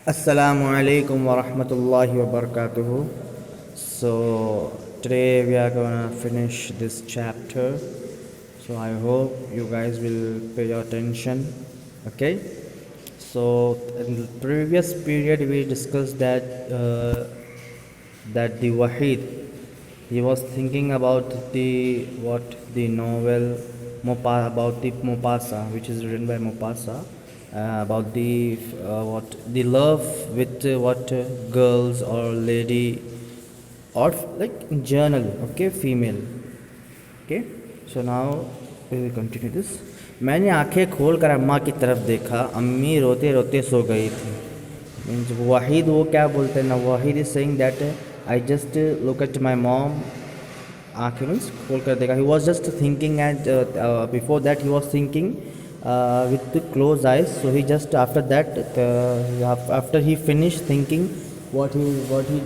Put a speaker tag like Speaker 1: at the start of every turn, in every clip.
Speaker 1: Assalamu alaikum wa rahmatullahi wa barakatuhu. So today we are gonna finish this chapter. So I hope you guys will pay your attention. Okay. So in the previous period we discussed that the Wahid he was thinking about the novel about the Mopasa, which is written by Mopasa, about the what the love with what girls or lady or like in journal, okay, female. Okay, so now we will continue this. मैंने आंखें खोल कर अम्मा की तरफ देखा, अम्मी रोते रोते सो गई थी. मीन्स वाहिद वो क्या बोलते हैं ना, Wahid is saying that I just look at my mom. आंखें मीन्स खोल कर देखा. He was just thinking and before that he was thinking with closed eyes. So he just after that after he finished thinking what he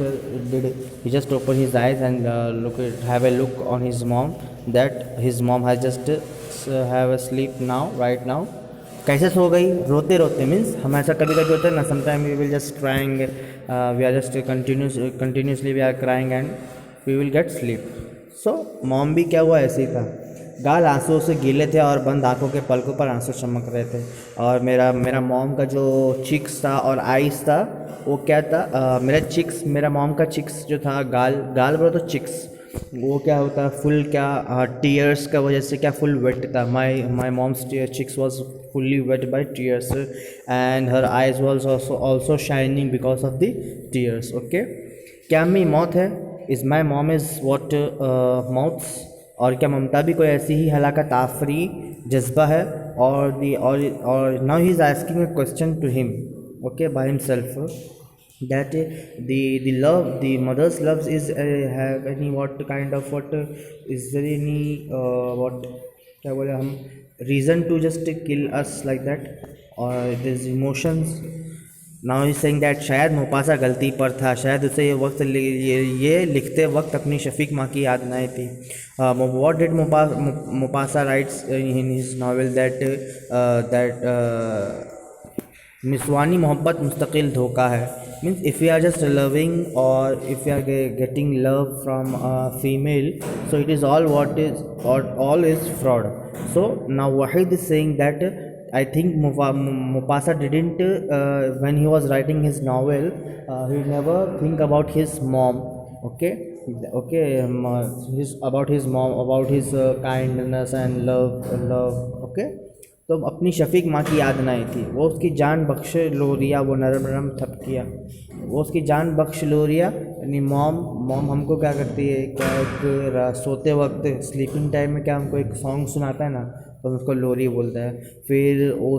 Speaker 1: did, he just opened his eyes and have a look on his mom, that his mom has just have a sleep now right now. कैसे सो गई? रोते रोते. Means हम ऐसा कभी कभी होता है ना, sometime we will just crying, we are just continuously we are crying and we will get sleep. So mom भी क्या हुआ, ऐसे ही था. गाल आंसुओं से गीले थे और बंद आंखों के पलकों पर आंसू चमक रहे थे. और मेरा मॉम का जो चिक्स था और आइस था वो क्या था, मेरा मॉम का चिक्स जो था, गाल बोलो तो चिक्स, वो क्या होता है फुल क्या टीयर्स का वजह से क्या फुल वेट था. My mom's cheeks was fully wet by tears and her eyes was also shining because of the tears. Okay, क्या अम्मी मौत है? Is my mom is what mouths? और क्या ममता भी कोई ऐसी ही हलाकत आफरी जज्बा है? और now he is asking a question to him, okay, by himself, that the love, the mother's loves is have any what kind of what is there any what क्या बोले हम, reason to just kill us like that, or these emotions. Now is saying that शायद Maupassant गलती पर था, शायद उसे ये लिखते वक्त अपनी शफीक माँ की याद नहीं थी. What did Maupassant writes in his novel that निस्वानी मोहब्बत मुस्तकिल धोखा है. Means if you are just loving और if you are getting love from female, so it is all is fraud. So now Wahid is saying that I think Mopasa didn't when he was writing his novel, he never think about his mom. Okay, about his mom, about his kindness and love. Okay, तो अपनी शफीक माँ की याद नहीं थी. वो उसकी जान बख्श लोरिया, वो नरम नरम थपकिया, वो उसकी जान बख्श लोरिया. यानी मॉम हमको क्या करती है, क्या एक सोते वक्त स्लीपिंग टाइम में क्या हमको एक सॉन्ग सुनाता है ना, तो उसको लोरी बोलता है. फिर वो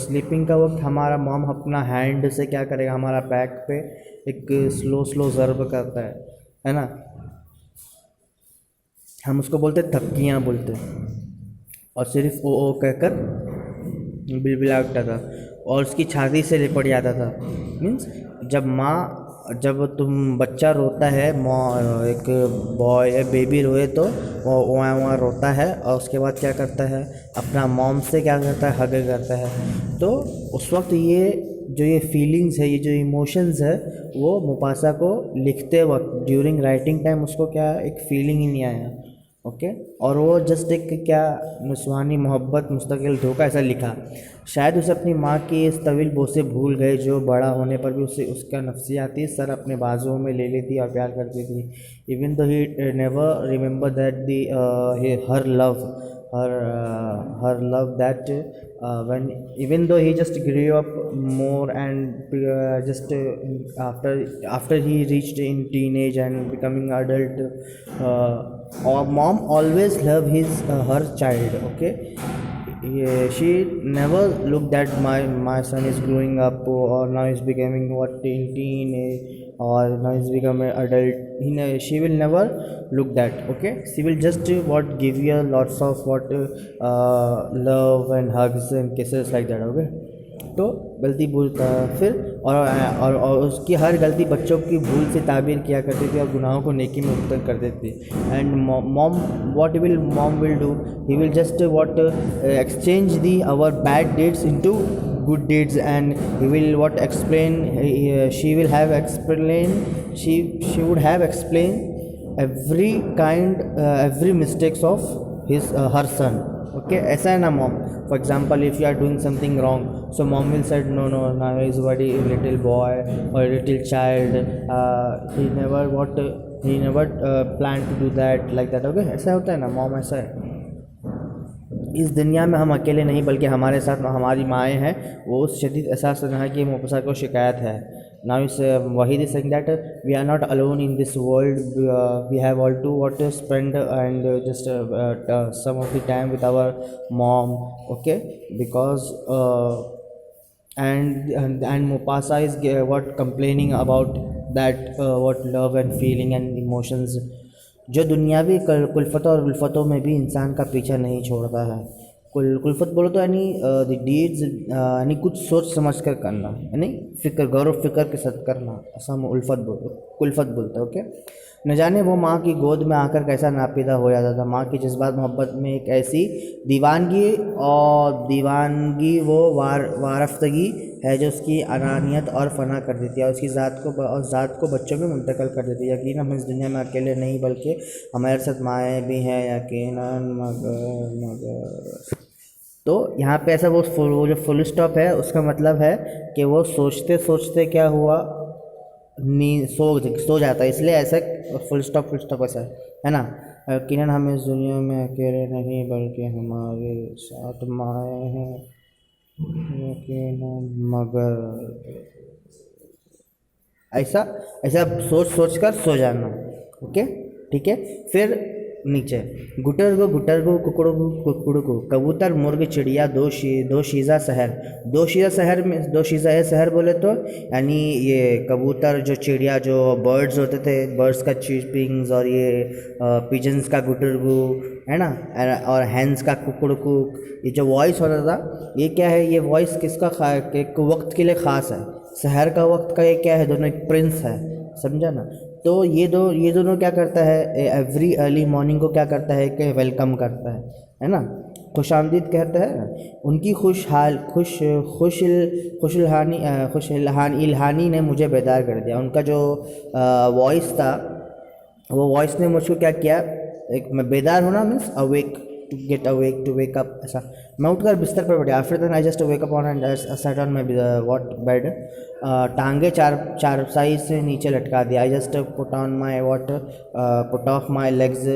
Speaker 1: स्लीपिंग का वक्त हमारा मॉम अपना हैंड से क्या करेगा, हमारा बैक पे एक स्लो ज़र्ब करता है ना, हम उसको बोलते थपकियाँ बोलते हैं. और सिर्फ ओ कहकर बिलबिला उठता था और उसकी छाती से लिपट जाता था. मीन्स जब तुम बच्चा रोता है, एक बॉय या बेबी रोए तो वो वहाँ रोता है, और उसके बाद क्या करता है, अपना मॉम से क्या करता है, हग करता है. तो उस वक्त ये फीलिंग्स है, ये जो इमोशंस है, वो मोपासा को लिखते वक्त ड्यूरिंग राइटिंग टाइम उसको क्या एक फीलिंग ही नहीं आया. ओके, और वो जस्ट एक क्या निस्वानी मोहब्बत मुस्तकिल धोखा ऐसा लिखा. शायद उसे अपनी माँ की इस तवील बोसे भूल गए जो बड़ा होने पर भी उसका नफ्सियाती सर अपने बाजुओं में ले लेती और प्यार करती थी. Even though he never remember that the her love that when even though he just grew up more and just after he reached in teenage and becoming adult, our mom always loved her child. Okay, she never looked that my son is growing up or now is becoming what in teenage or now is becoming adult. She will never look that. Okay, she will just what give you lots of what love and hugs and kisses like that. Okay, तो गलती भूल फिर और उसकी हर गलती बच्चों की भूल से ताबीर किया करती थी और गुनाहों को नेकी में मुबतल कर देती थी. And mom will do, he will just what exchange the our bad deeds into good deeds, and he will what explain, she will have explain, she would have explained every kind, every mistakes of his her son. Okay, ऐसा है ना mom. For example, if you are doing something wrong, so mom will say no, no, now he is very little boy or a little child, he never planned to do that, like that. Okay, ऐसा होता है ना mom, ऐसा है. इस दुनिया में हम अकेले नहीं, बल्कि हमारे साथ हमारी माएँ हैं, वो उस शदीद एहसास रहा है कि मोपसा को शिकायत है. नाउ इस Waheed is saying that we are not alone in this world, we have all to what to spend and just some of the time with our mom. Okay, because and Mufasa is what complaining about that what love and feeling and emotions, जो दुनियावी कुल्फ़तों और उल्फ़तों में भी इंसान का पीछा नहीं छोड़ता है. कुल्फ़त बोलो तो यानी द डीड्स, यानी कुछ सोच समझ कर करना, यानी फ़िक्र, गौर फ़िक्र के साथ करना, ऐसा हम कुल्फ़त बोलते हैं. ओके, न जाने वो माँ की गोद में आकर कैसा नापीदा हो जाता था. माँ की जज्बात मोहब्बत में एक ऐसी दीवानगी वो वारफ्तगी है जो उसकी अनानियत और फना कर देती है, और उसकी ज़ात को बच्चों में मुंतकिल कर देती है. यकीन हम इस दुनिया में अकेले नहीं, बल्कि हमारे साथ माएँ भी हैं, यकीनन, मगर. तो यहाँ पे ऐसा वो जो फुल स्टॉप है, उसका मतलब है कि वो सोचते सोचते क्या हुआ, नींद सो जाता है, इसलिए ऐसा फुल स्टॉप ऐसा है ना. यकीनन हम इस दुनिया में अकेले नहीं, बल्कि हमारे साथ माए हैं, यकीनन, मगर. ऐसा सोच कर सो जाना. ओके, ठीक है. फिर नीचे गुटर गो कुकड़ू कबूतर मुर्ग चिड़िया दो शीज़ा शहर में, दो शीज़ा शहर बोले तो यानी ये कबूतर, जो चिड़िया, जो बर्ड्स होते थे, बर्ड्स का चीपिंग्स, और ये पिजन्स का गुटरगु है ना, और हैंस का कुकड़कू, ये जो वॉइस होता था, ये क्या है, ये वॉइस किसका एक वक्त के लिए ख़ास है. शहर का वक्त का ये क्या है, दोनों एक प्रिंस है, समझा ना. तो ये दोनों क्या करता है, एवरी अर्ली मॉर्निंग को क्या करता है कि वेलकम करता है ना, खुशामदीद कहता है. उनकी इल्हानी ने मुझे बेदार कर दिया. उनका जो वॉइस था, वो वॉइस ने मुझको क्या किया, एक मैं बेदार होना means awake, to wake up, ऐसा. मैं उठकर बिस्तर पर बैठा. After then I just wake up on and set on my bed. टांगे चारपाई से नीचे लटका दिया. I just put off my legs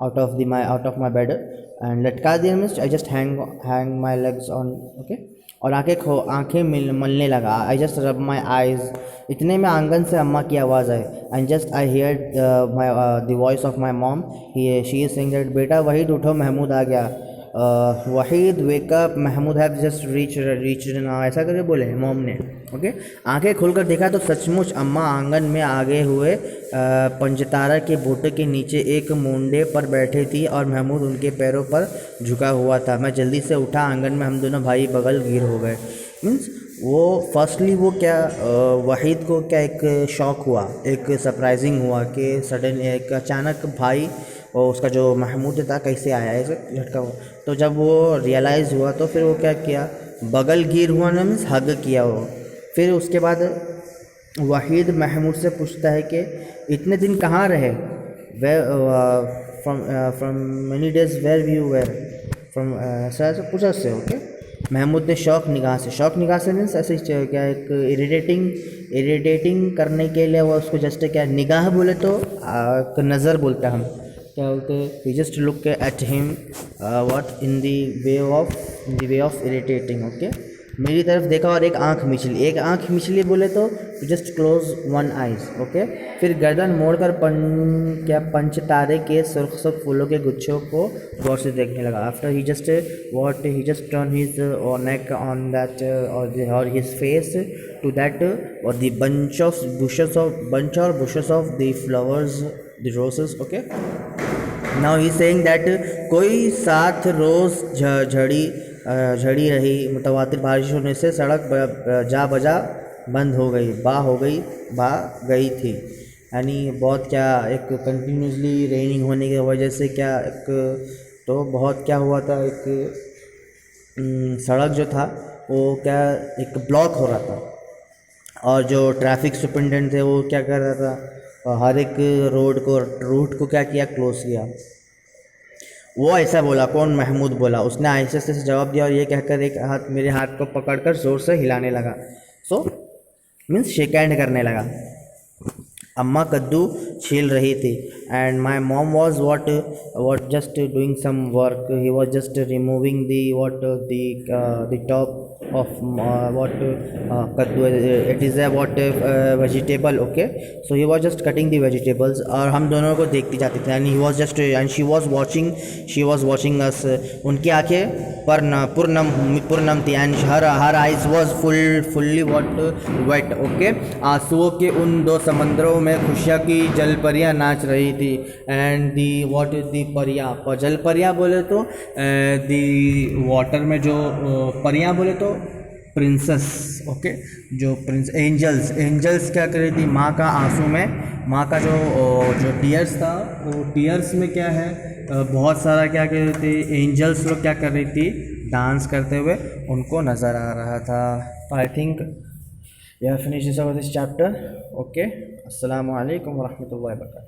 Speaker 1: out of my bed and लटका दिया means I just hang my legs on. Okay, और आंखें मलने लगा. आई जस्ट रब माई आइज़. इतने में आंगन से अम्मा की आवाज़ आई. And just I hear the voice of my mom. She is saying that बेटा वहीद उठो, महमूद आ गया. Waheed wake up, Mahmood have just reach now, ऐसा करके बोले मॉम ने. ओके, आंखें खोलकर देखा तो सचमुच अम्मा आंगन में आगे हुए पंचतारा के बूटे के नीचे एक मुंडे पर बैठे थी, और महमूद उनके पैरों पर झुका हुआ था. मैं जल्दी से उठा. आंगन में हम दोनों भाई बगल गिर हो गए. मीन्स वो फर्स्टली वो क्या, वहीद को क्या एक शौक़ हुआ, एक सरप्राइजिंग हुआ कि सडन एक अचानक भाई और उसका जो महमूद था कैसे आया, ऐसे झटका हुआ. तो जब वो रियलाइज़ हुआ तो फिर वो क्या किया, बगल गिर हुआ ना, मीन्स हग किया वो. फिर उसके बाद वहीद महमूद से पूछता है कि इतने दिन कहाँ रहे, way from many days where you were from, ऐसा पूछा उससे. ओके, महमूद ने शौक निगाह से मीन्स ऐसे क्या, एक इरिटेटिंग करने के लिए वो उसको जस्ट क्या निगाह बोले तो नज़र बोलते हैं हम, क्या बोलते हैं, we just look at him what in the way of irritating. Okay, मेरी तरफ देखा और एक आंख मिचली बोले तो just close one eyes. Okay, फिर गर्दन मोड़कर पंच तारे के सुर्ख फूलों के गुच्छों को गौर से देखने लगा. After he just turn his neck on that और हिज फेस टू दैट और the bunch or bushes of the flowers, the roses. Okay, now he is saying that कोई साथ रोज़ झड़ी रही. मुतवातिर बारिश होने से सड़क बजा बंद हो गई थी. यानी बहुत क्या, एक कंटिन्यूसली रेनिंग होने की वजह से क्या एक तो बहुत क्या हुआ था, एक सड़क जो था वो क्या एक ब्लॉक हो रहा था, और जो ट्रैफिक सुपरिटेंडेंट थे वो क्या कर रहा था, हर एक रूट को क्या किया, क्लोज किया। वो ऐसा बोला, कौन, महमूद बोला, उसने आहिस्ते से जवाब दिया और ये कहकर एक हाथ, मेरे हाथ को पकड़कर ज़ोर से हिलाने लगा। सो मीन्स शेक हैंड करने लगा। अम्मा कद्दू छील रही थी, and my mom was what just doing some work, he was just removing the top of what kaddu, it is a what vegetable, okay, so he was just cutting the vegetables, और हम दोनों को देखती जाती थी, and he was just and she was watching us, उनकी आंखें पूर्णम थी, and her eyes was fully what wet, okay, आंसुओं के उन दो समंदरों में खुशियाँ की जल परियाँ नाच रही थी, एंड दी परियाँ, जल परियाँ बोले तो दी वाटर में जो परियाँ बोले तो प्रिंसेस, ओके, जो एंजल्स क्या कर रही थी, माँ का आंसू में, माँ का जो टीयर्स था, वो टीयर्स में क्या है, बहुत सारा क्या कर रही थी, एंजल्स लोग क्या कर रही थी, डांस करते हुए उनको नज़र आ रहा था। तो I think we have finished this chapter, okay. अस्सलामु अलैकुम व रहमतुल्लाहि व बरकातहू।